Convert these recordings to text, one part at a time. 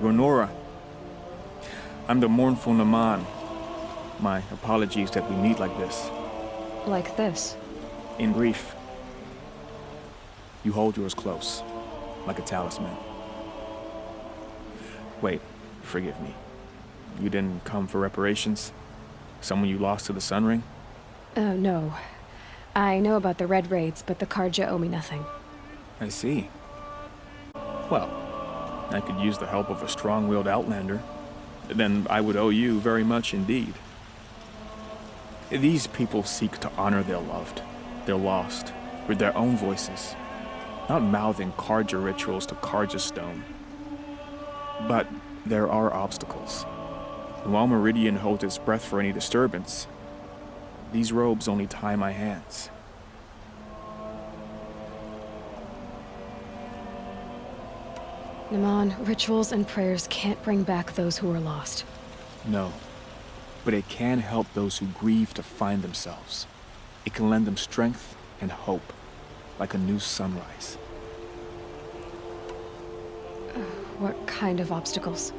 You're Nora. I'm the mournful Naman. My apologies that we meet like this. Like this? In grief. You hold yours close, like a talisman. Wait, forgive me. You didn't come for reparations? Someone you lost to the Sun Ring? No. I know about the Red Raids, but the Carja owe me nothing. I see. Well, I could use the help of a strong-willed outlander. Then I would owe you very much indeed. These people seek to honor their loved, their lost, with their own voices, not mouthing Carja rituals to Carja stone. But there are obstacles. And while Meridian holds its breath for any disturbance, these robes only tie my hands. Naman, rituals and prayers can't bring back those who are lost. No, but it can help those who grieve to find themselves. It can lend them strength and hope, like a new sunrise. What kind of obstacles?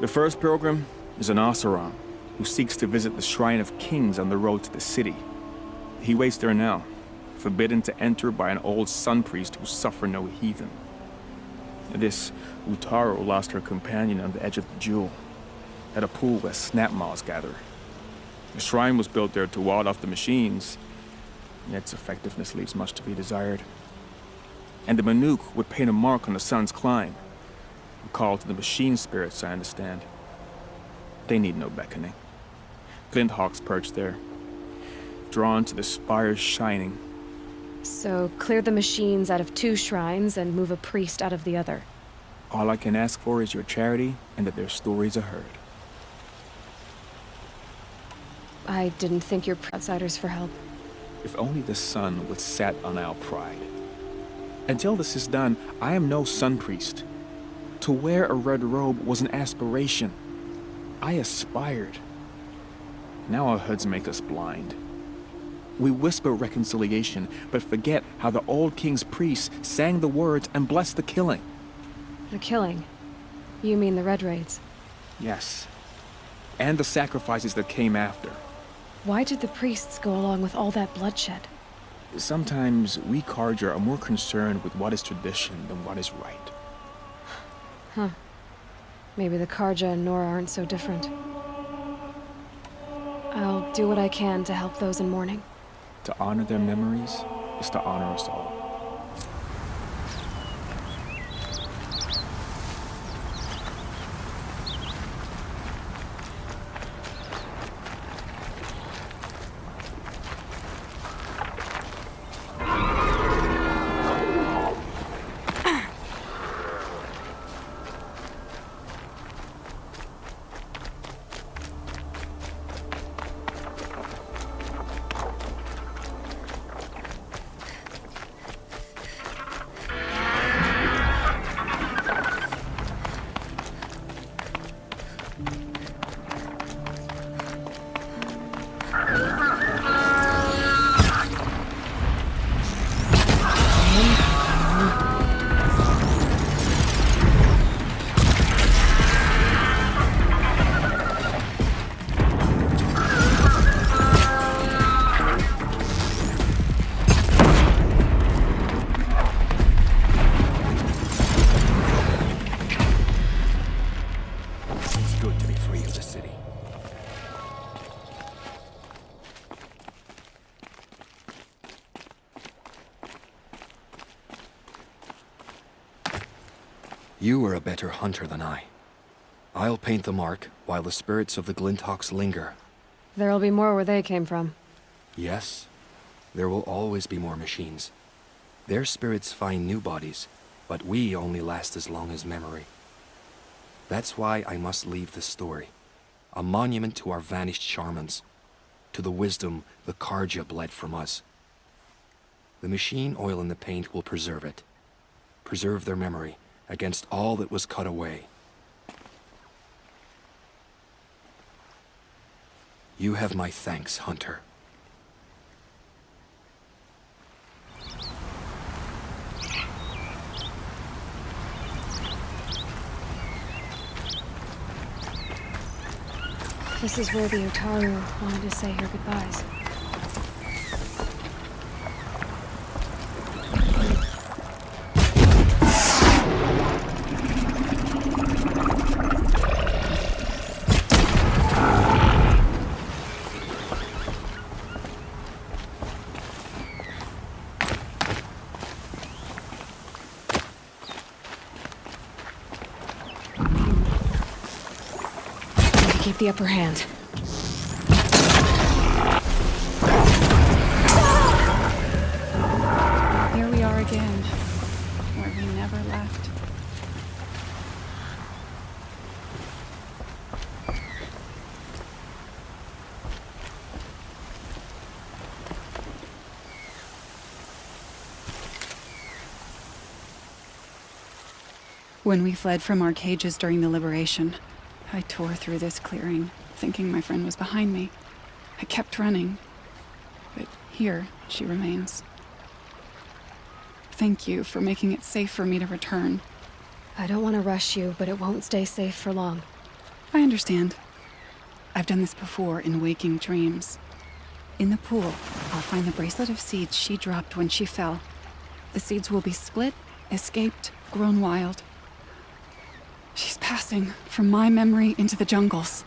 The first pilgrim is an Oseram, who seeks to visit the Shrine of Kings on the road to the city. He waits there now, forbidden to enter by an old sun priest who suffer no heathen. This Utaru lost her companion on the edge of the Jewel, at a pool where snap moths gather. The shrine was built there to ward off the machines, and its effectiveness leaves much to be desired. And the Manuk would paint a mark on the sun's climb, a call to the machine spirits, I understand. They need no beckoning. Glinthawks perch there, drawn to the spires shining. So, clear the machines out of 2 shrines and move a priest out of the other. All I can ask for is your charity and that their stories are heard. I didn't think you're outsiders for help. If only the sun would set on our pride. Until this is done, I am no sun priest. To wear a red robe was an aspiration. I aspired. Now our hoods make us blind. We whisper reconciliation, but forget how the old king's priests sang the words and blessed the killing. The killing? You mean the Red Raids? Yes. And the sacrifices that came after. Why did the priests go along with all that bloodshed? Sometimes we Carja are more concerned with what is tradition than what is right. Huh. Maybe the Carja and Nora aren't so different. I'll do what I can to help those in mourning. To honor their memories is to honor us all. You are a better hunter than I. I'll paint the mark while the spirits of the Glinthawks linger. There'll be more where they came from. Yes, there will always be more machines. Their spirits find new bodies, but we only last as long as memory. That's why I must leave this story. A monument to our vanished shamans, to the wisdom the Carja bled from us. The machine oil in the paint will preserve it. Preserve their memory against all that was cut away. You have my thanks, Hunter. This is where the Otaru wanted to say her goodbyes. Keep the upper hand. Here we are again, where we never left. When we fled from our cages during the liberation, I tore through this clearing, thinking my friend was behind me. I kept running, but here she remains. Thank you for making it safe for me to return. I don't want to rush you, but it won't stay safe for long. I understand. I've done this before in waking dreams. In the pool, I'll find the bracelet of seeds she dropped when she fell. The seeds will be split, escaped, grown wild. She's passing from my memory into the jungles.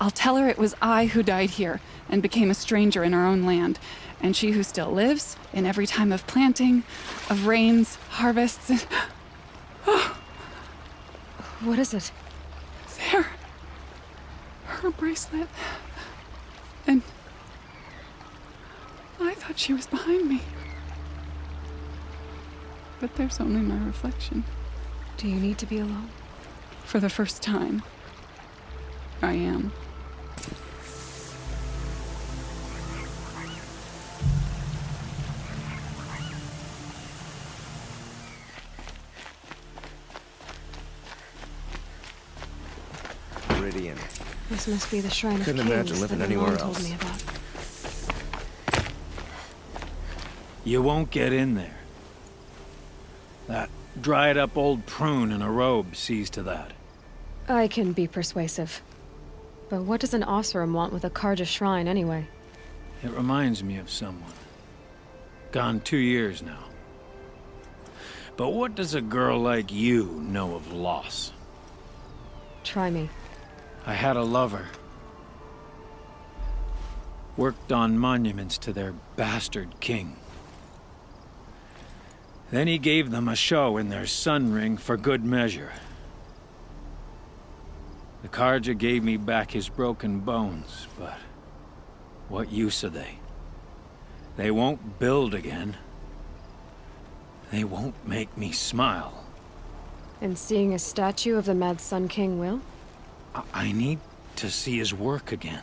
I'll tell her it was I who died here and became a stranger in our own land, and she who still lives in every time of planting, of rains, harvests, and... What is it? There. Her bracelet. And... I thought she was behind me. But there's only my reflection. Do you need to be alone? For the first time, I am. Meridian. This must be the Shrine of Couldn't Kings imagine living that my anywhere mom told else. me about. You won't get in there. That dried-up old prune in a robe sees to that. I can be persuasive. But what does an Oseram want with a Karja shrine anyway? It reminds me of someone. Gone 2 years now. But what does a girl like you know of loss? Try me. I had a lover. Worked on monuments to their bastard king. Then he gave them a show in their sun ring for good measure. The Karja gave me back his broken bones, but what use are they? They won't build again. They won't make me smile. And seeing a statue of the Mad Sun King will? I need to see his work again.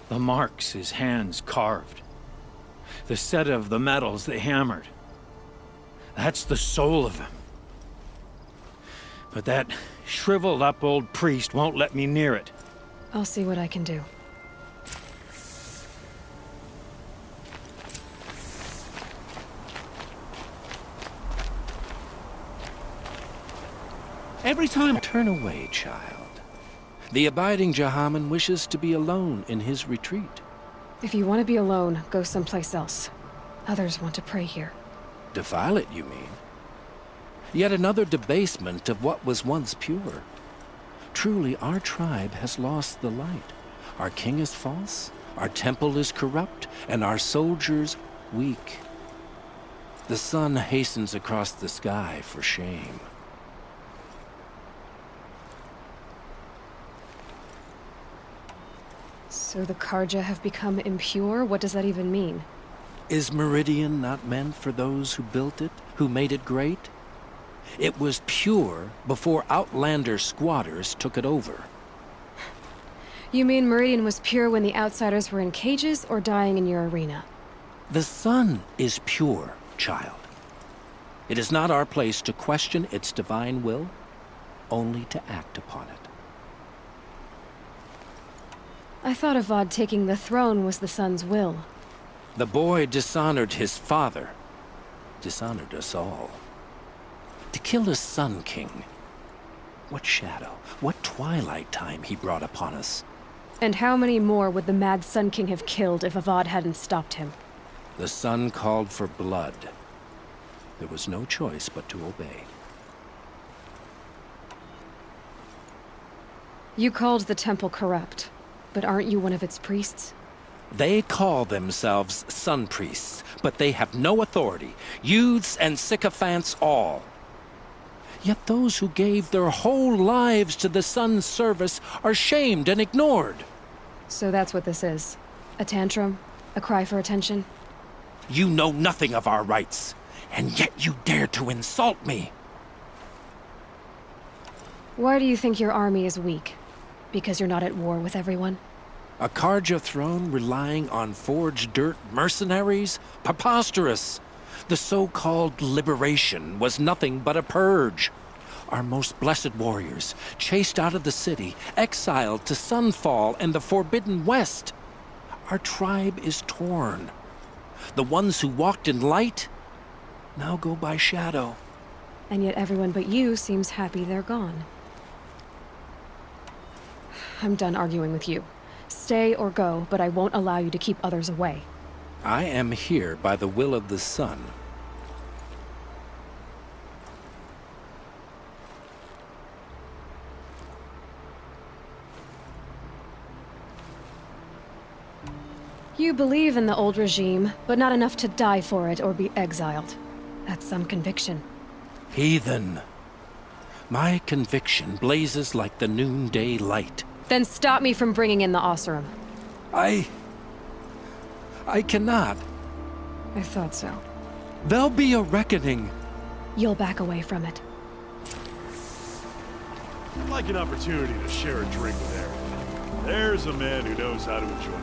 The marks his hands carved. The set of the metals they hammered. That's the soul of him. But that shriveled up old priest won't let me near it. I'll see what I can do. Every time... Turn away, child. The abiding Jahaman wishes to be alone in his retreat. If you want to be alone, go someplace else. Others want to pray here. Defile it, you mean? Yet another debasement of what was once pure. Truly, our tribe has lost the light. Our king is false, our temple is corrupt, and our soldiers weak. The sun hastens across the sky for shame. So the Karja have become impure? What does that even mean? Is Meridian not meant for those who built it, who made it great? It was pure before outlander squatters took it over. You mean Meridian was pure when the outsiders were in cages or dying in your arena? The sun is pure, child. It is not our place to question its divine will, only to act upon it. I thought Avad taking the throne was the sun's will. The boy dishonored his father, dishonored us all. To kill a sun king, What shadow, what twilight time he brought upon us. And how many more would the Mad Sun King have killed if Avad hadn't stopped him? The sun called for blood. There was no choice but to obey. You called the temple corrupt, but aren't you one of its priests? They call themselves sun priests, but they have no authority. Youths and sycophants all. Yet those who gave their whole lives to the sun's service are shamed and ignored. So that's what this is. A tantrum? A cry for attention? You know nothing of our rights, and yet you dare to insult me. Why do you think your army is weak? Because you're not at war with everyone? A Karja throne relying on forged dirt mercenaries? Preposterous! The so-called liberation was nothing but a purge. Our most blessed warriors, chased out of the city, exiled to Sunfall and the Forbidden West. Our tribe is torn. The ones who walked in light now go by shadow. And yet everyone but you seems happy they're gone. I'm done arguing with you. Stay or go, but I won't allow you to keep others away. I am here by the will of the sun. You believe in the old regime, but not enough to die for it or be exiled. That's some conviction. Heathen. My conviction blazes like the noonday light. Then stop me from bringing in the Oseram. I cannot. I thought so. There'll be a reckoning. You'll back away from it. I'd like an opportunity to share a drink with Aaron. There's a man who knows how to enjoy life.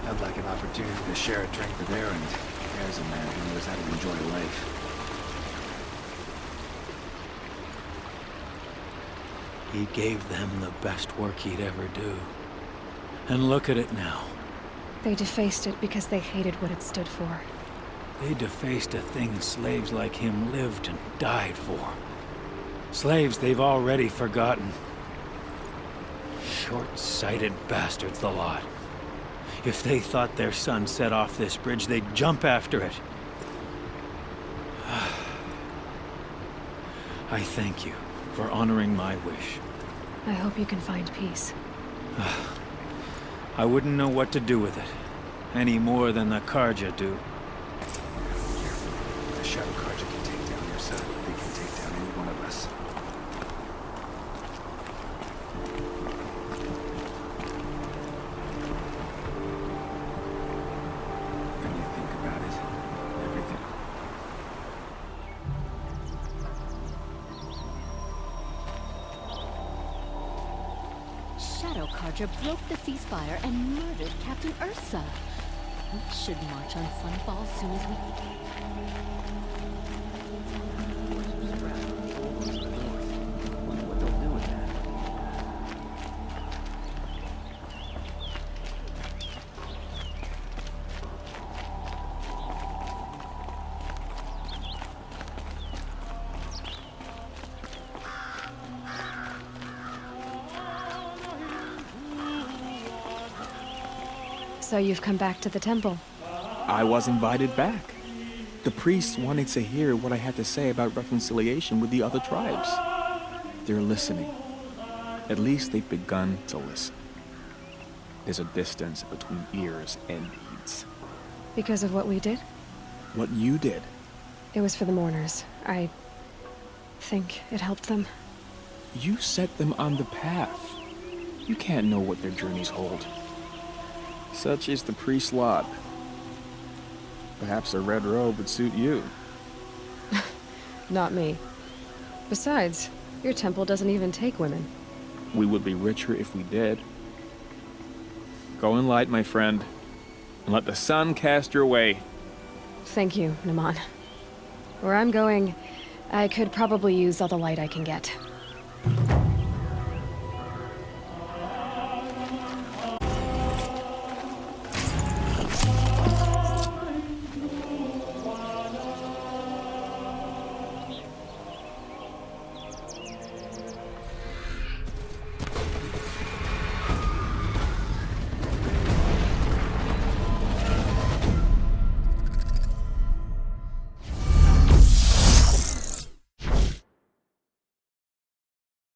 I'd like an opportunity to share a drink with Aaron. There's a man who knows how to enjoy life. He gave them the best work he'd ever do. And look at it now. They defaced it because they hated what it stood for. They defaced a thing slaves like him lived and died for. Slaves they've already forgotten. Short-sighted bastards, the lot. If they thought their son set off this bridge, they'd jump after it. I thank you for honoring my wish. I hope you can find peace. I wouldn't know what to do with it, any more than the Karja do. The Shadow Karja can take down your son. They can take down any one of us. When you think about it, everything. Shadow Karja broke the ceasefire and murdered Captain Ursa. We should march on Sunfall as soon as we Wonder what they'll do with that. So you've come back to the temple. I was invited back. The priests wanted to hear what I had to say about reconciliation with the other tribes. They're listening. At least they've begun to listen. There's a distance between ears and deeds. Because of what we did? What you did. It was for the mourners. I think it helped them. You set them on the path. You can't know what their journeys hold. Such is the priest's lot. Perhaps a red robe would suit you. Not me. Besides, your temple doesn't even take women. We would be richer if we did. Go in light, my friend, and let the sun cast your way. Thank you, Naman. Where I'm going, I could probably use all the light I can get.